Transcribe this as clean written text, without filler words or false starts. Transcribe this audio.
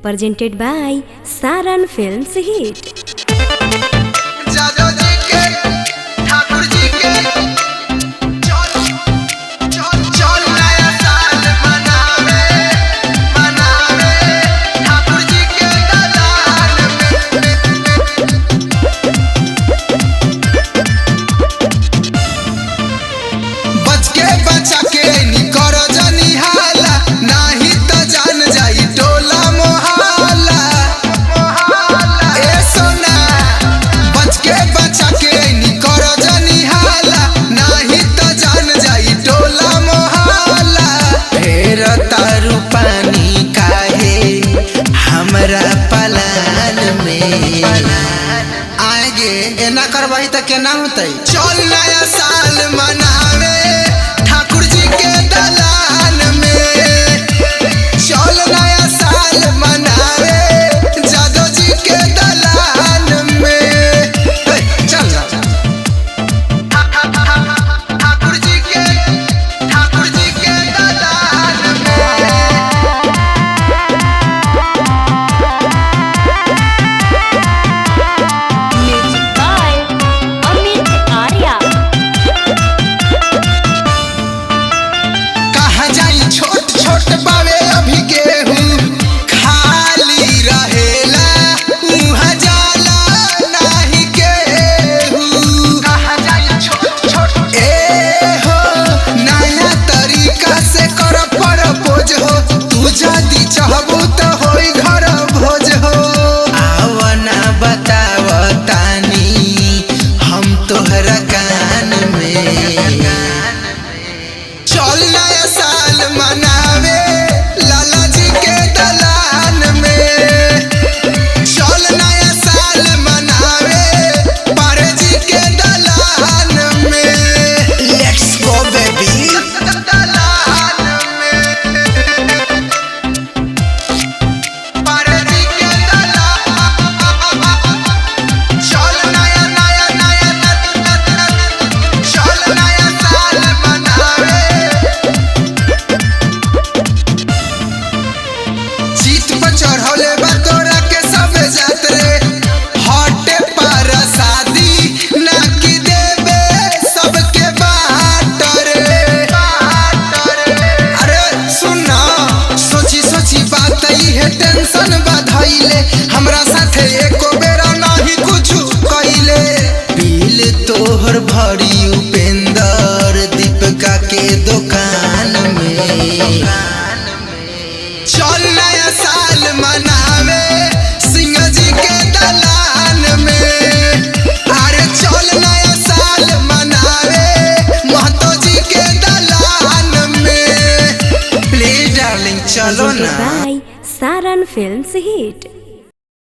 presented by Saran Films Hit. एना करवाई त केना होतै। चल नया साल मनावे ठाकुर जी के दलान में, चल नया साल मनावे जादव जी के दलान में। चल ठाकुर जी के दलान में। बावे अभी गेहूं खाली रहेला, उहाँ जाला नाही केहूं। कहाँ जाई छोट ए हो नया तरीका से कर प्रपोज हो, तू जदी चाहबू त होई घर भोज हो। आवना बताव तानी हम तोहरा कान में, चल नया साल मनावे लाला जी के दलान में, चल नया साल मनावे पारे जी के दलान में। लेट्स गो बेबी दलान में, पारे जी के दलान। चल नया चल नया साल मनावे। जीत पर चढ़ौले बा तोरा के सब जात रे, हटे पर शादी ना की देबे सबके बाट रे। अरे सुना सोची सोची बात ई है टेंशन बधाइले, हमरा साथे एको बेरा नहीं कुछ कइले। बिल तोहर भरी उपेंद्र दीपिका के दुकान में। चल नया साल मनावे सिंह जी के दलान में, अरे चल नया साल मनावे महतो जी के दलान में। प्लीज डार्लिंग चलो ना। Presented by Saran Films Hit.